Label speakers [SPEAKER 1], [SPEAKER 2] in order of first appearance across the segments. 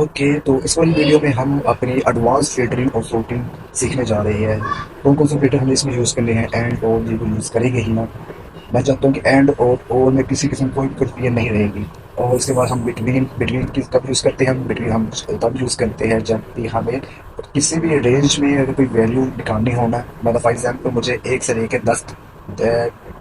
[SPEAKER 1] Okay, तो इस वाली वीडियो में हम अपनी एडवांस फिल्टरिंग और सॉर्टिंग सीखने जा रहे हैं। कौन कौन से फिल्टर हमें इसमें यूज़ करने हैं, एंड और ये यूज़ करेंगे ही ना। मैं चाहता हूँ कि एंड और में किसी किस्म कोई कन्फ्यूजन नहीं रहेगी। और उसके बाद हम बिटवीन बिटवीन किस कब यूज़ करते हैं, हम बिटवीन हम तब यूज़ करते हैं जब भी हमें किसी भी रेंज में अगर कोई वैल्यू निकालनी होना। मतलब फॉर एग्जाम्पल मुझे 1 से लेकर 10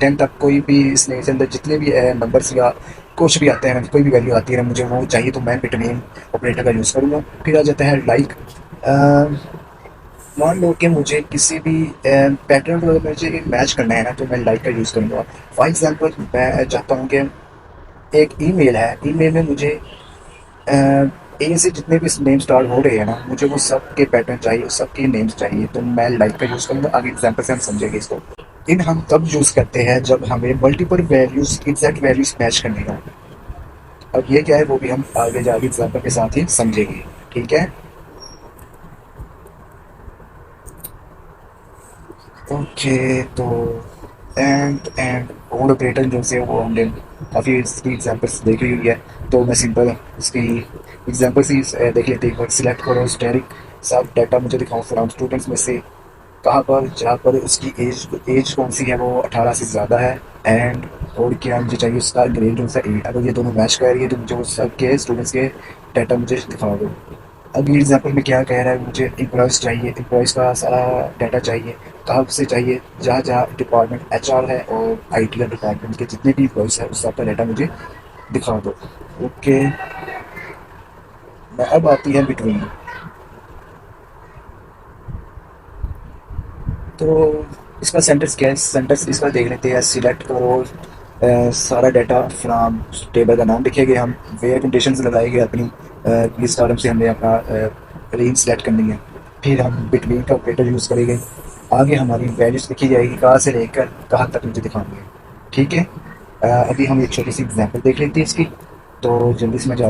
[SPEAKER 1] 10 तक कोई भी इसमें इसके अंदर जितने भी नंबर्स या कुछ भी आते हैं, कोई भी वैल्यू आती है ना, मुझे वो चाहिए तो मैं बिटवीन ऑपरेटर का यूज़ करूँगा। फिर आ जाता है लाइक। मान लो कि मुझे किसी भी पैटर्न को अगर मुझे मैच करना है ना, तो मैं लाइक का यूज़ करूँगा। फॉर एग्जांपल मैं चाहता हूँ कि एक ईमेल है, ईमेल में मुझे ए से जितने भी नेम स्टार्ट हो रहे हैं ना, मुझे वो सब के पैटर्न चाहिए, सब के नेम्स चाहिए, तो मैं लाइक का यूज़ करूँगा। आगे एग्जांपल से हम समझेंगे इसको। इन हम तब यूज़ करते हैं जब हमें multiple values exact values match करनी हो। अब ये क्या है वो भी हम आगे जाके एग्जांपल के साथ ही समझेंगे। ठीक है। ओके, तो एंड और ऑपरेटर जो से वो हमने काफ़ी इसकी एग्जांपल्स देखी हुई है। तो मैं सिंपल इसकी एग्जांपल्स ही देख लेते हैं। एक बार सिलेक्ट करो स्टैटिक सब डाटा, मुझे दिखाओ फ्रॉम स्टूडेंट्स में से कहाँ पर जहाँ पर उसकी एज कौन सी है, वो 18 से ज़्यादा है। एंड और क्या मुझे चाहिए, उसका ग्रेड कौन सा 8। अगर ये दोनों मैच कर रही है तो मुझे वो सब के स्टूडेंट्स के डाटा मुझे दिखा दो। अगली एग्जांपल में क्या कह रहा है, मुझे एम्प्लॉयज़ चाहिए, एम्प्लॉयज़ का सारा डाटा चाहिए। कहाँ से चाहिए, जहाँ जहाँ डिपार्टमेंट एचआर है और आईटी का डिपार्टमेंट के जितने भी एम्प्लॉयज़ है उस सबका डाटा मुझे दिखा दो। ओके, मैं अब आती है बिटवीन। तो इसका सेंटेंस क्या है, सेंटेंस इसका देख लेते हैं। सिलेक्ट करो सारा डाटा फ्रॉम, टेबल का नाम लिखेंगे हम, वेयर कंडीशंस लगाएंगे अपनी, किस कॉलम से हमें अपना रेंज सेलेक्ट करनी है। फिर हम बिटवीन का ऑपरेटर यूज़ करेंगे। आगे हमारी वैल्यूज लिखी जाएगी, कहाँ से लेकर कहाँ तक मुझे दिखानी है। ठीक है। अभी हम एक छोटी सी एग्जांपल देख लेते हैं इसकी। तो जल्दी से मैं आ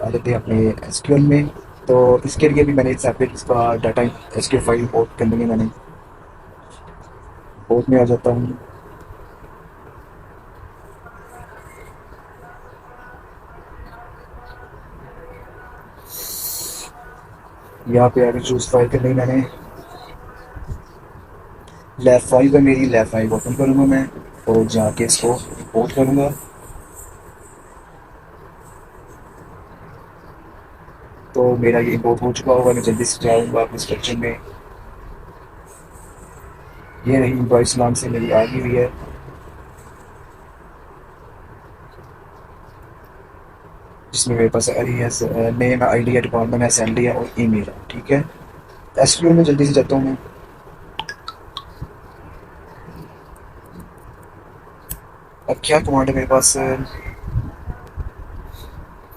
[SPEAKER 1] लेते हैं अपने एसक्यूएल में। तो इसके लिए भी मैंने एक सेपरेट इसका डाटा एसक्यूएल फाइल इंपोर्ट करनी है मैंने। इंपोर्ट में आ जाता हूँ। यहाँ पे आगे चूज फाइल करनी है मैंने। लेफ्ट फाइल है मेरी, लेफ्ट फाइल ओपन करूँगा मैं और जाके इसको इंपोर्ट करूँगा। तो मेरा ये इंपोर्ट हो चुका होगा। मैं जल्दी से जाऊँगा अपने स्ट्रक्चर में। ये रही इनवॉइस नाम से मेरी आ गई हुई है, जिसमें मेरे पास आई है, नेम है, आईडी है, डिपार्टमेंट है, सैलरी है और ईमेल है। ठीक है। एसक्यूएल में जल्दी से जाता हूँ मैं। अब क्या कमांड है मेरे पास,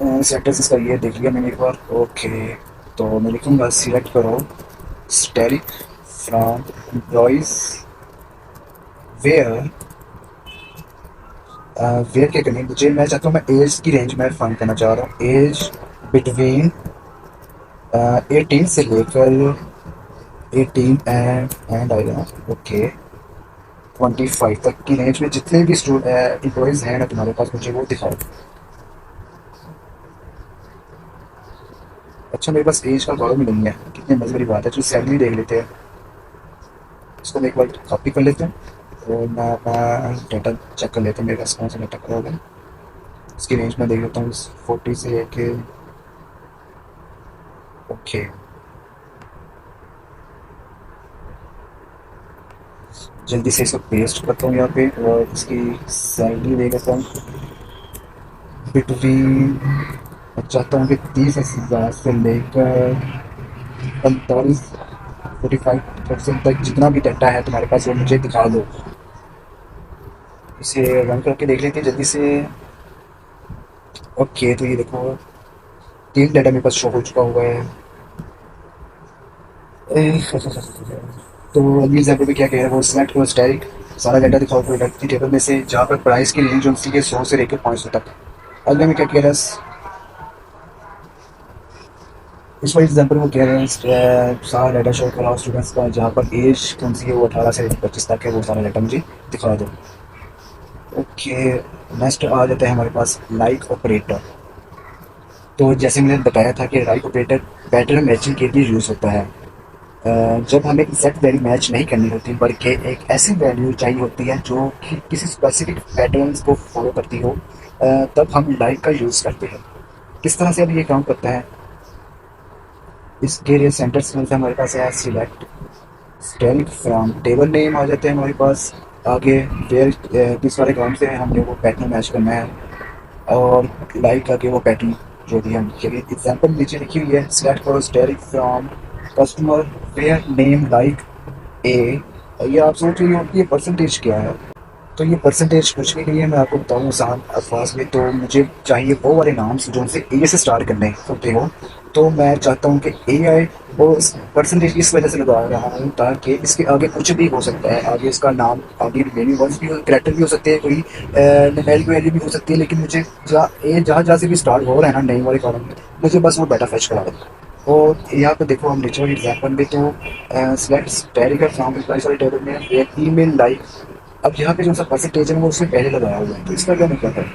[SPEAKER 1] सेंटेंस इसका ये देख लिया मैंने एक बार। ओके, तो मैं लिखूँगा सिलेक्ट करो static from employees where. Where क्या करनी है मुझे, मैं चाहता हूँ मैं एज की रेंज में फाइंड करना चाह रहा हूँ। एज बिटवीन 18 से लेकर 18 एंड आएगा। ओके, 25 तक की रेंज में जितने भी स्टूडेंट एम्प्लॉयज़ हैं ना तुम्हारे पास, मुझे वो दिखाओ। अच्छा, मेरे पास एज का कॉलम नहीं है, कितनी मजे वाली बात है। चलो सैलरी देख लेते हैं। इसको मैं एक बार कॉपी कर लेते हैं और मैं अपना डाटा चेक कर लेता हूँ, मेरे पास कौन सा डाटा खड़ा होगा। इसकी रेंज में देख लेता हूँ 40 से लेके। ओके, जल्दी से इसको पेस्ट करता हूँ यहाँ पे और इसकी सैलरी दे देता हूँ बिटवीन। मैं चाहता हूँ कि 30,000 से लेकर 45-45% तक जितना भी डाटा है तुम्हारे पास वो मुझे दिखा दो। इसे रन करके देख लेते हैं जल्दी से। ओके, तो ये देखो 3 डाटा मेरे पास शो हो चुका हुआ है। तो अगली एग्जाम्पल में क्या कह रहा है, वो सिलेक्ट करो स्टैटिक सारा डाटा दिखाओ प्रोडक्ट की टेबल में से, जहाँ पर प्राइस की रेंज होती है 100 से लेकर 500 तक। अगले में क्या कह रहा है, इस पर एग्जाम्पल वो कह रहे हैं सारा डाटा शो कराओ स्टूडेंट्स का, जहाँ पर एज कौन सी है वो 18 से 25 तक है, वो सारा डाटा मुझे दिखा दो। ओके, नेक्स्ट आ जाता है हमारे पास लाइक ऑपरेटर। तो जैसे मैंने बताया था कि राइट ऑपरेटर पैटर्न मैचिंग के लिए यूज़ होता है। जब हमें एग्जैक्ट वैल्यू मैच नहीं करनी होती बल्कि एक ऐसी वैल्यू चाहिए होती है जो कि किसी स्पेसिफिक पैटर्न्स को फॉलो करती हो, तब हम लाइक का यूज़ करते हैं। किस तरह से अब ये काम करता है, इसके लिए सेंटेंस में हमारे पास है select asterisk from table name आ जाते हैं हमारे पास। आगे वेयर किस वाले काम से हमने वो पैटर्न मैच करना है, और लाइक आगे वो पैटर्न जो भी हम लिखेंगे। एग्जाम्पल नीचे लिखी हुई है, सिलेक्ट करो asterisk from customer where name like A. ये आप सोच रही हो कि ये परसेंटेज क्या है। तो ये परसेंटेज कुछ भी नहीं है, मैं आपको बताऊँ आसान अल्फाज में। तो मुझे चाहिए वो वाले नाम्स जो उनसे ए से स्टार्ट करने होते हो। तो मैं चाहता हूँ कि ए आए, और परसेंटेज इस वजह से लगा रहा हूँ ताकि इसके आगे कुछ भी हो सकता है। आगे इसका नाम, आगे मेनी वर्ड्स भी करेक्टर भी हो सकते हैं, कोई न्यूमेरिक वैल्यू भी हो सकती है, लेकिन मुझे जहाँ जहाँ से भी स्टार्ट हो रहा है ना नई वाले कॉलम में, मुझे बस वो डाटा फेच करा दो। और यहाँ पे देखो हम नीचे वाली एग्जाम्पल में तो सिलेक्ट स्टेरिक फ्रॉम इम्प्लॉइज वाले टेबल में ईमेल लाइक। अब यहाँ पे जो सा परसेंटेज है वो उसने पहले लगाया हुआ है, तो इसका क्या मतलब है।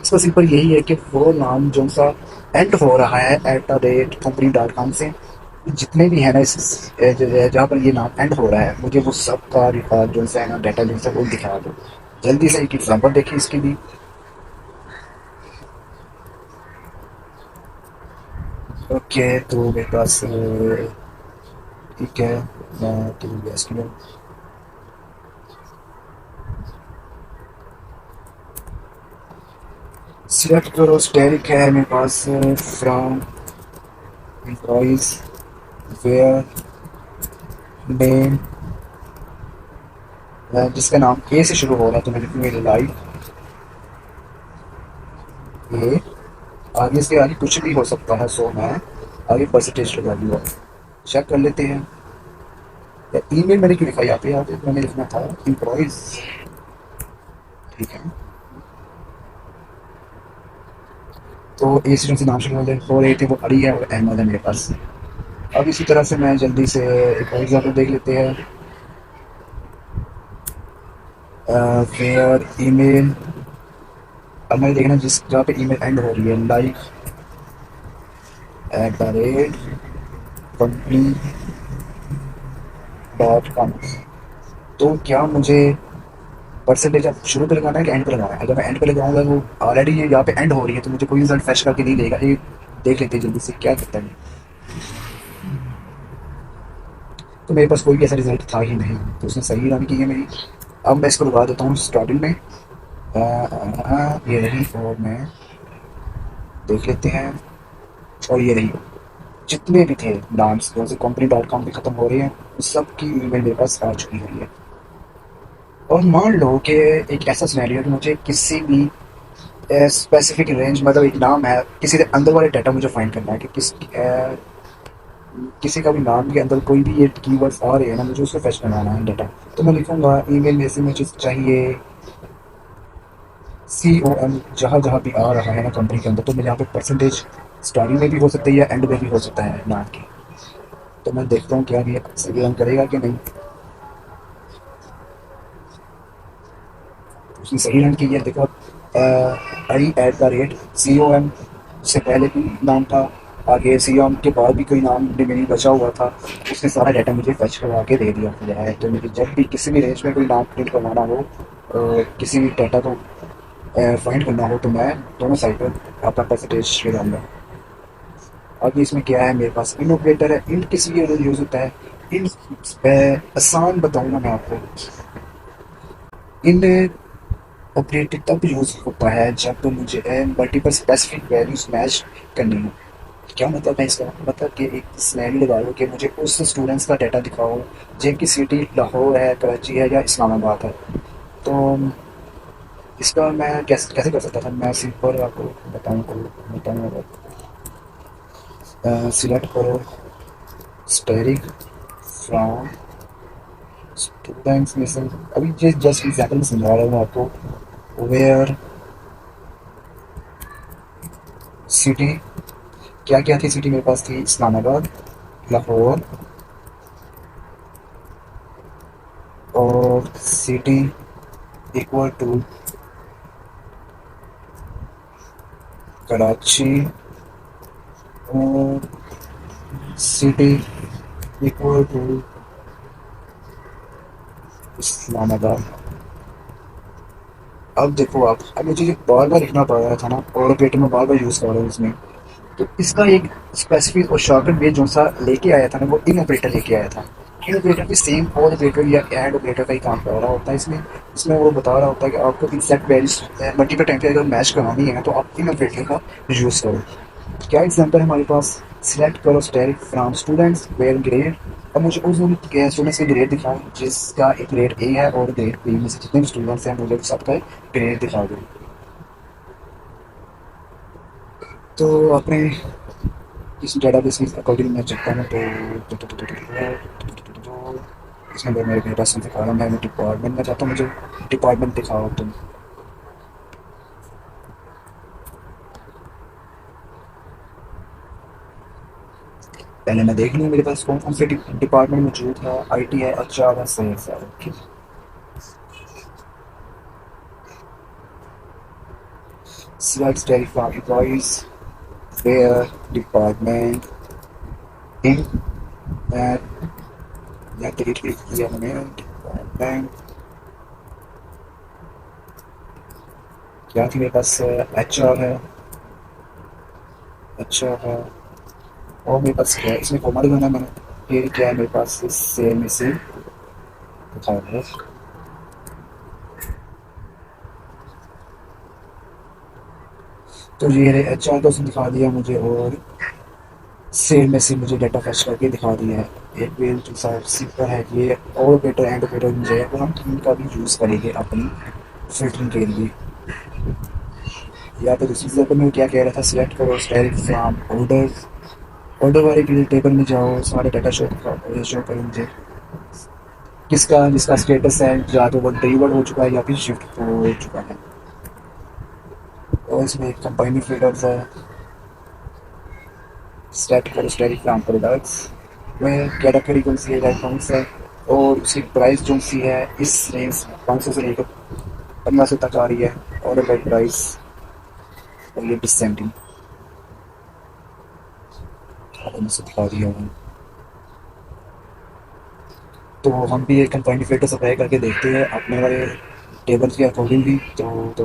[SPEAKER 1] इसका सिंपल यही है कि वो नाम जो सा एंड हो रहा है @company.com से, जितने भी है ना इस जहाँ पर ये नाम एंड हो रहा है, मुझे वो सब का रिकॉर्ड जो सा है ना डाटा जो सा वो दिखा दो। जल्दी से एक एग्जाम्पल देखिए इसके भी। ओके, तो मेरे पास ठीक है, मैं तो एसक्यूएल सिलेक्ट करो स्टेरिक है मेरे पास फ्रॉम एम्प्लॉइज वेयर नेम, जिसका नाम ए से शुरू हो रहा है, तो मैं लिखूंगी लाइव ए। आगे से आगे कुछ भी हो सकता है, सो मैं आगे परसेंटेज लगा दूंगा। चेक कर लेते हैं। या ईमेल मैंने क्यों लिखा, यहाँ पे मैंने लिखना था एम्प्लॉइज। ठीक है, तो ए से नाम शुरू हो रहे थे वो अली है और अहमद है मेरे पास। अब इसी तरह से मैं जल्दी से एक और एग्जाम्पल देख लेते हैं। वेयर ईमेल, अब मैं देखना जिस जहाँ पे ईमेल एंड हो रही है लाइक @company.com। तो क्या मुझे परसेंटेज अब शुरू पे लगाना है कि एंड पे लगाना है। अगर मैं एंड पे लगाऊंगा वो ऑलरेडी ये यहाँ पे एंड हो रही है, तो मुझे कोई रिजल्ट फैच करके नहीं देगा। ये देख लेते हैं जल्दी से क्या करता है। तो मेरे पास कोई भी ऐसा रिजल्ट था ही नहीं, तो उसने सही रन की है मेरी। अब मैं इसको लगा देता हूँ स्टार्टिंग में। ये रही, और मैं देख लेते हैं। और ये रही, जितने भी थे नाम्स जैसे company.com पे खत्म हो रहे हैं, उस सब की ईमेल मेरे पास आ चुकी हुई है। और मान लो कि एक ऐसा सिनेरियो कि मुझे किसी भी स्पेसिफिक रेंज, मतलब एक नाम है, किसी के अंदर वाले डाटा मुझे फाइंड करना है कि किसी का भी नाम के अंदर कोई भी ये कीवर्ड्स आ रहे हैं ना, मुझे उसको फेच करवाना है डाटा। तो मैं लिखूंगा ईमेल में से मुझे चाहिए COM, जहाँ जहाँ भी आ रहा है ना कंपनी के अंदर, तो मैं यहाँ पे परसेंटेज स्टार्टिंग में भी हो सकता है या एंड में भी हो सकता है नाम की। तो मैं देखता हूँ क्या ये सही रन करेगा कि नहीं। उसने सही रन की है, देखो। I@COM से पहले भी नाम था, आगे COM के बाद भी कोई नाम रिमेनिंग बचा हुआ था। उसने सारा डाटा मुझे फैच करवा के दे दिया हुआ है। तो मुझे जब भी किसी भी रेंज में कोई नाम प्रिंट करवाना हो, किसी भी डाटा को फाइंड करना हो, तो मैं दोनों साइड पर अपना परसेंटेज लगाऊंगा। आगे इसमें क्या है, मेरे पास इन ऑपरेटर है। इन किस लिए यूज़ होता है, इन आसान बताऊंगा मैं आपको। इन ऑपरेटर तब यूज़ होता है जब मुझे मल्टीपल स्पेसिफिक वैल्यूज मैच करनी हो। क्या मतलब है इसका, मतलब कि एक स्नैरी लगा लो कि मुझे उस स्टूडेंट्स का डाटा दिखाओ जिनकी सिटी लाहौर है, कराची है या इस्लामाबाद है। तो इसका मैं कैसे कैसे कर सकता था, मैं सिंपल आपको बताऊँ। सिलेक्ट करो स्टेरिक फ्रॉम स्टूडेंट्स में से, अभी जस्ट एग्जाम्पल में समझा रहा हूँ आपको। वेयर सिटी, क्या क्या थी सिटी मेरे पास, थी इस्लामाबाद, लाहौर, और सिटी इक्वल टू कराची, और सिटी इक्वल टू इस्लामाबाद। अब देखो आप, अब मुझे ये बार बार लिखना पड़ रहा था ना, और पेट में बार बार यूज़ कर रहा हूँ इसमें। तो इसका एक स्पेसिफिक और शॉर्टकट वे जो सा लेके आया था ना, वो इन ऑपरेटर लेके आया था। इन ऑपरेटर भी सेम और ऑपरेटर या एड ऑपरेटर का ही काम कर रहा होता है इसमें। इसमें वो बता रहा होता है कि आपको एग्जैक्ट वैल्यूज मल्टीपल टाइम पे अगर मैच करानी है तो आप इन ऑपरेटर का यूज़ करो। क्या एग्जांपल है हमारे पास? सिलेक्ट करो asterisk from students where grade. अब मुझे उस स्टूडेंट्स के ग्रेड दिखाओ जिसका एक ग्रेड ए है, और ग्रेड बी में से जितने भी स्टूडेंट्स हैं मुझे सबका ग्रेड दिखा दो। तो अपने इस डेटाबेस के अकॉर्डिंग मैं चलता हूँ। इसमें मेरे को राशन दिखा रहा हूँ, मैं डिपार्टमेंट में जाता हूँ, मुझे डिपार्टमेंट दिखाओ तुम। पहले मैं देख लूँ मेरे पास कौन कौन से डिपार्टमेंट मौजूद है। IT है, अच्छा है, सही है, okay. Select asterisk from employees where department in that या डिलीट किया मैंने डिपार्टमेंट। क्या थी मेरे पास? HR है, अच्छा है। और मेरे पास क्या है इसमें कॉमा लगाना है मैंने। फिर क्या है मेरे पास इस सेल में से दिखाओ मेरे। तो ये HR का उसने दिखा दिया मुझे, और सेल में से मुझे डाटा फैच करके दिखा दिया है। एक वे जो सा सिंपल है कि ये और बेटर एंड बेटर जो है वो हम तीन का भी यूज़ करेंगे अपनी फिल्टरिंग के लिए। या तो दूसरी जगह में क्या कह रहा था, सिलेक्ट करो स्टाइल फ्रॉम ऑर्डर। ऑर्डर वाले के टेबल में जाओ, सारे डाटा शो करो मुझे किसका जिसका स्टेटस है, या तो वो डिलीवर हो चुका है या फिर शिफ्ट हो चुका है। और इसमें एक कंबाइनिंग फिल्टर्स है। स्टार्ट करो स्टाइल फ्रॉम प्रोडक्ट्स में कैटेगरी कौन सी है, इलेक्ट्रॉनिक्स है, और उसकी प्राइस जो सी है इस रेंज 500 से लेकर 1500 तक आ रही है। ऑर्डर बाई प्राइस, और ये डिसेंडिंग से दिखा दिया हूँ। तो हम भी एक कंबाइंड फिल्टर सप्लाई करके देखते हैं अपने वाले टेबल के अकॉर्डिंग भी। तो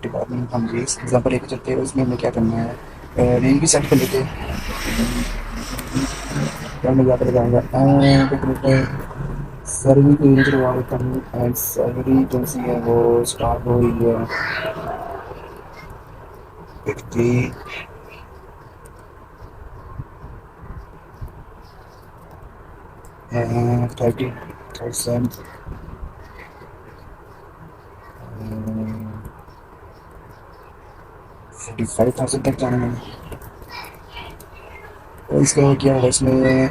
[SPEAKER 1] डिपार्टमेंट हम ये एग्जाम्पल लेके चलते हैं, उसमें हमें क्या करना है, नेम भी सेट कर लेते हैं। क्या मैं ज़्यादा लगाऊंगा सर्विंग एरिया करवा देता हूँ, एंड सर्वरी जो सी है वो स्टार्ट हो रही है 50 30,000 45,000 तक जाना मैंने। और इसका क्या होगा इसमें,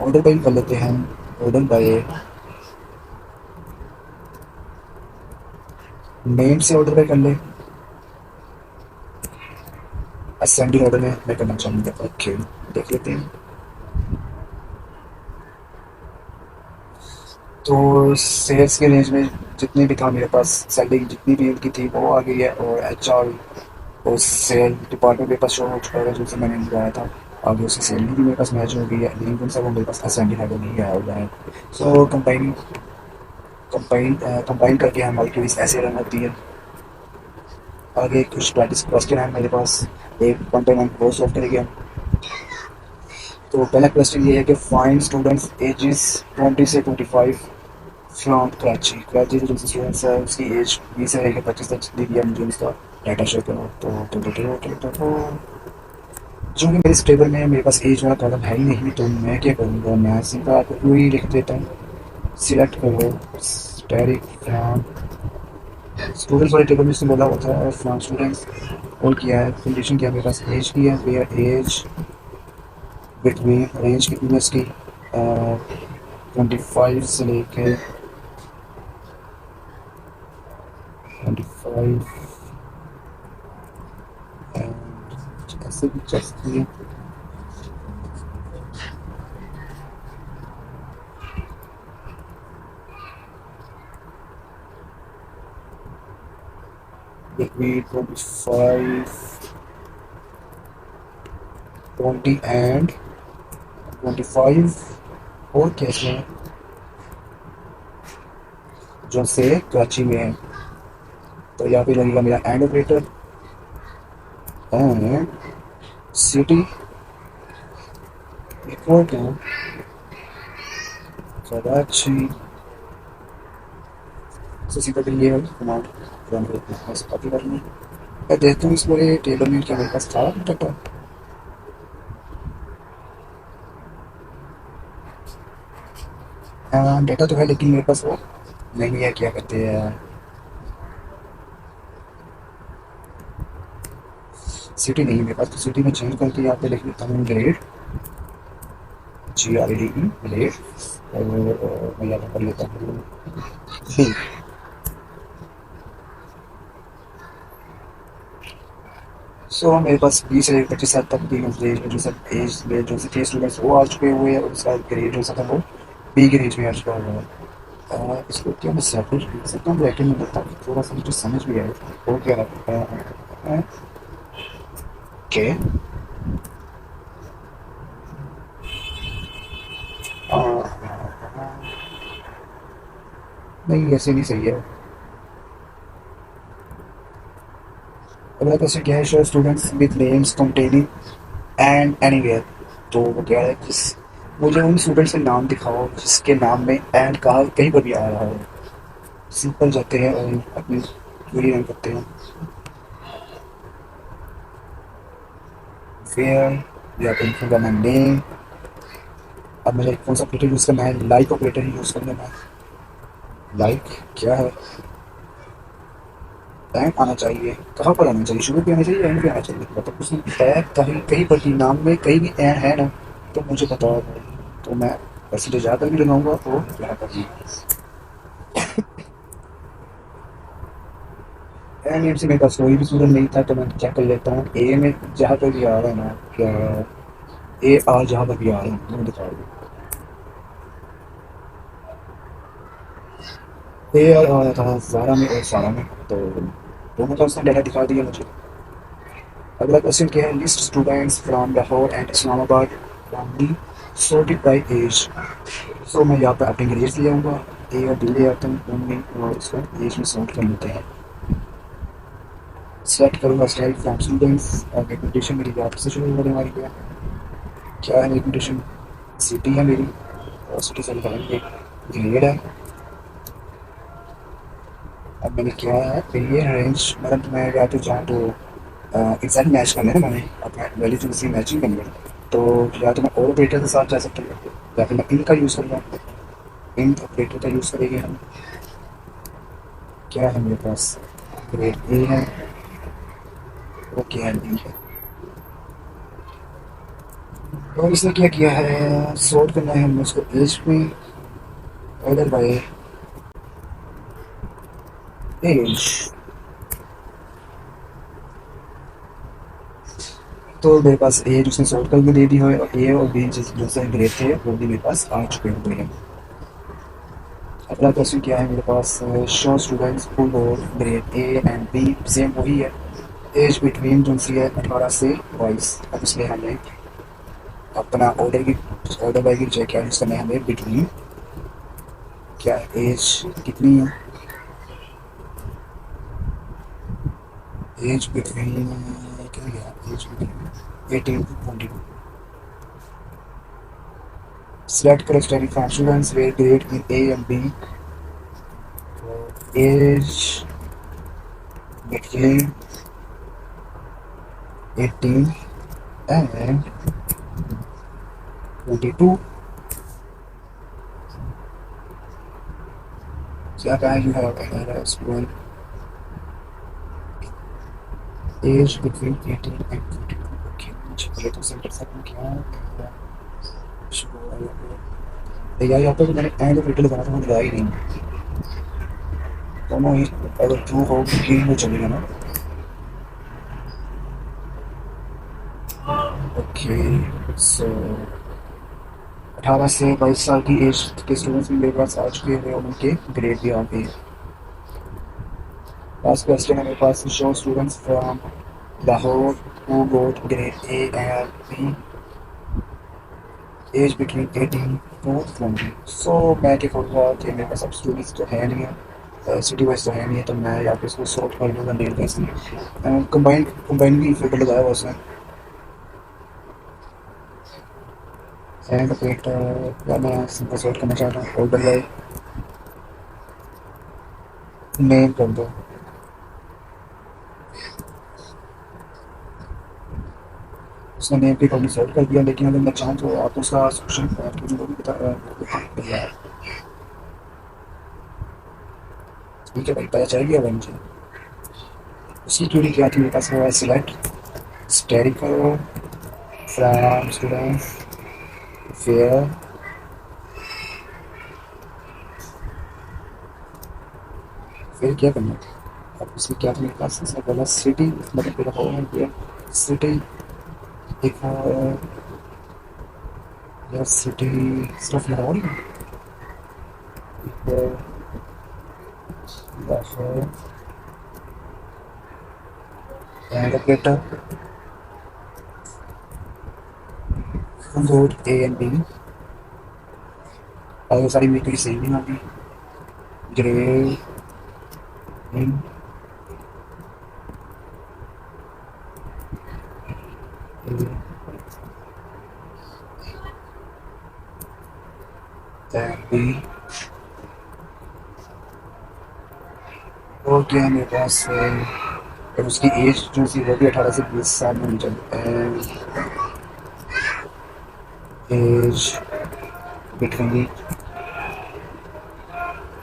[SPEAKER 1] ऑर्डर बाई कर लेते हैं हम। ऑर्डर बाई नेम से ऑर्डर बाई कर ले। असेंडिंग ऑर्डर में मैं करना चाहूँगा, ओके। देख लेते हैं। तो सेल्स के रेंज में जितने भी था मेरे पास, सैलरी जितनी भी उनकी थी वो आ गई है, और HR और सेल डिपार्टमेंट मेरे पास शो हो चुका है जो से मैंने लगाया था। आगे उसकी सैलरी भी मेरे पास मैच हो गई है, लेकिन कौन सा वो मेरे पास असेंडिंग ऑर्डर नहीं आया हुआ है। सो कंपाइन करके हमारी क्वेरीज ऐसे रन होती है। आगे कुछ प्रैक्टिस क्वेश्चन है मेरे पास, एक 1 वो सॉल्व करेंगे। तो पहला क्वेश्चन ये है कि फाइंड स्टूडेंट्स एजेस 20 से 25 फ्रॉम कराची। कराची से जो स्टूडेंट्स है उसकी एज 20 से लेकर 25 तक जितनी भी है मुझे उसका डाटा शो करो। जो कि मेरे टेबल में मेरे पास एज वाला कॉलम है ही नहीं, तो मैं क्या करूँगा, मैं सिंपल आपको वही लिख देता हूँ। सिलेक्ट करो स्टैटिक फ्रॉम स्टूडेंट्स वाले टेबल में से बोला होता है फ्रॉम स्टूडेंट्स। और किया है कंडीशन, क्या मेरे पास एज की है, वेयर एज बिटवीन रेंज कितनी है इसकी, 25 से लेके 25 एंड ऐसे भी चल सकती है। बिटवीन 25 20 and 25 और कैसे हैं जो से कराची में है। तो यहाँ पे लगेगा मेरा and operator and city equal to Karachi. तो सीधा फिर ये कमांड रन करते हैं, बस कॉपी कर लूँ। मैं देखता हूँ इस पूरे टेबल में क्या मेरे पास था डाटा। हाँ डेटा तो है लेकिन मेरे पास वो नहीं है, क्या कहते हैं सिटी नहीं है मेरे पास। तो सिटी में चेंज करके यहाँ पे लिख लेता हूँ ग्रेड GRADE ग्रेड। और मैं यहाँ पे कर लेता हूँ बी। सो मेरे पास 20 से 25 साल तक की रेंज में जो सब एज में जो से थे स्टूडेंट्स वो आ चुके हुए हैं, और उसका ग्रेड जो सा था वो बी के रेंज में आ चुका हुआ है। इसको क्या मैं सेपरेट लिख सकता हूँ ब्रैकेट में, ताकि थोड़ा सा मुझे समझ भी आए वो क्या लगता है। ओके नहीं ऐसे नहीं सही है। अगला क्वेश्चन क्या है, show students with names containing and anywhere. तो वो क्या है जिस मुझे उन स्टूडेंट्स के नाम दिखाओ जिसके नाम में एंड कहा कहीं पर भी आ रहा है। सिंपल जाते हैं और अपनी क्वेरी रन करते हैं। वेयर या फिर लिखूंगा मैं नेम। अब मुझे कौन सा ऑपरेटर यूज़ करना है, लाइक ऑपरेटर ही यूज़ करना है। लाइक क्या है, एंड आना चाहिए। कहाँ पर आना चाहिए, शुरू पे आना चाहिए एंड पे आना चाहिए, मतलब उसमें है कहीं कहीं पर भी नाम में कहीं भी एंड है ना, तो मुझे पता है। तो मैं परसेंटेज ज़्यादा भी लगाऊंगा और यहाँ पर भी एंड एम से मेरे पास कोई भी स्टूडेंट नहीं था, तो मैं क्या कर लेता हूँ ए में जहाँ पर भी आ रहा है ना, क्या ए आर जहाँ पर भी आ रहा है तो मैं दिखा दूँ। ए आर आ रहा था ज़ारा में और सारा में, तो दोनों का उसने डाटा दिखा दिया मुझे। अगला क्वेश्चन क्या है, list students from Lahore and Islamabad only sorted by age. सो मैं यहाँ पे अपनी ग्रेड्स ले आऊँगा, ए और डी ले आता हूँ ओनली, और इसको एज में सॉर्ट कर लेते हैं। सेलेक्ट करूँगा स्टाइल फ्रॉम स्टूडेंट्स। रिकमेंडेशन मेरी यहाँ से शुरू होने वाली है। क्या है रिकमेंडेशन, सिटी है मेरी, और सिटी से निकालेंगे ग्रेड है। अब मैंने क्या है ये रेंज, मतलब मैं या तो चाहूँ तो एग्जैक्ट मैच करना है ना, मैंने अपना वैल्यू जो उसी मैचिंग करनी है। तो या तो मैं और ऑपरेटर के साथ जा सकता हूँ या फिर मैं इन का यूज़ करूँगा। इन ऑपरेटर का यूज़ करेंगे हम। क्या है मेरे पास, ग्रेड ए है, ओके है बी है। और इसने क्या किया है, सॉर्ट करना है हमें उसको एज में, ऑर्डर बाय एज। तो मेरे पास ए जिसने सॉर्ट करके दे दी है, और ए और बी जिस जो से ग्रेड थे वो भी मेरे पास आ चुके हुए हैं। अगला क्वेश्चन क्या है मेरे पास, शो स्टूडेंट्स फुल और grade A and B same वही है। एज बिटवीन जो सी है 18 से 22। अब इसलिए हमें अपना ऑर्डर बाई की जगह क्या यूज़ करना है, हमें बिटवीन। क्या एज कितनी है, एज बिटवीन क्या गया, एज बिटवीन 18 to 22। सिलेक्ट करो study from students where grade in A and B. Age between 18 and 22। क्या कहा, you have student age between 18 and 22। Okay मुझे पहले तो सेंटर तक में क्या यार, यहाँ पर तो मैंने एंड ऑपरेटर लगाना था, मैंने लगाया ही नहीं। दोनों ही अगर ट्रू हो ग्रीन में चलेगा ना। ओके सो 18 से 22 साल की एज के स्टूडेंट्स भी मेरे पास आ चुके हैं और उनके ग्रेड भी आ गए। लास्ट क्वेश्चन है मेरे पास, show students from Lahore who got grade A and B age between 18 to 20। सो मैं क्या करूँगा कि मेरे पास अब स्टूडेंट्स तो है नहीं है, सिटी वाइज तो है नहीं है, तो मैं यहाँ पे इसको सॉर्ट कर लूँगा नेल का इसमें कंबाइन कंबाइन भी फोटो लगाया हुआ उसने। एंड वेट या मैं सिंपल सॉर्ट करना चाह रहा हूँ, ऑर्डर बाय नेम कर दो। उसने नेम पे कॉपी सॉर्ट कर दिया, लेकिन अगर मैं चाहूँ तो आप उसका सॉल्यूशन वो भी बता यार। ठीक है भाई, पता चल गया भाई मुझे। उसकी क्यूरी क्या थी मेरे पास, वो है सिलेक्ट स्टेरिको फ्रॉम स्टूडेंट फेयर। फिर क्या करना था, अब उसकी क्या था मेरे पास, इसने बोला सिटी, मतलब मेरा होम है सिटी। एक यार सिटी सिर्फ लाहौर ही है, Lahore and operator board A and B. और सारी मेरी कोई सही नहीं आती। Grade in and B. और क्या है मेरे पास और उसकी एज जो थी वो भी 18 से 20 साल में होनी चाहिए। As between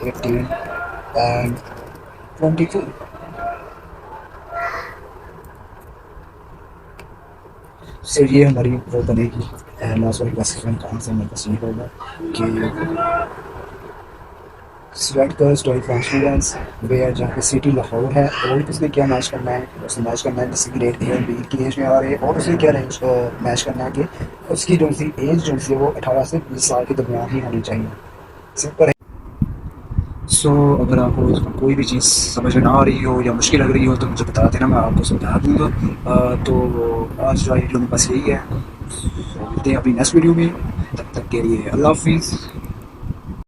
[SPEAKER 1] 18 and 22। सो ये हमारी वो बनेगी सॉरी क्लासिफिकेशन कहाँ से मेरे पास ये होगा कि सिलेक्ट कर स्टोरी फ्रॉम स्टूडेंट्स वेयर, जहाँ पे सिटी लाहौर है, और उसमें क्या मैच करना है, उसमें मैच करना है किसी ग्रेड ए और बी की एज में आ रहे हैं, और उसमें क्या रेंज मैच करना है कि उसकी जो सी एज जो सी वो 18 से 20 साल के दरमियान ही होनी चाहिए। सिंपल है। सो अगर आपको इसमें कोई भी चीज़ समझ में ना आ रही हो या मुश्किल लग रही हो तो मुझे बता देना, मैं आपको समझा दूँगा। तो आज जो वीडियो मेरे पास यही है, मिलते हैं अपनी नेक्स्ट वीडियो में, तब तक के लिए अल्लाह हाफिज़।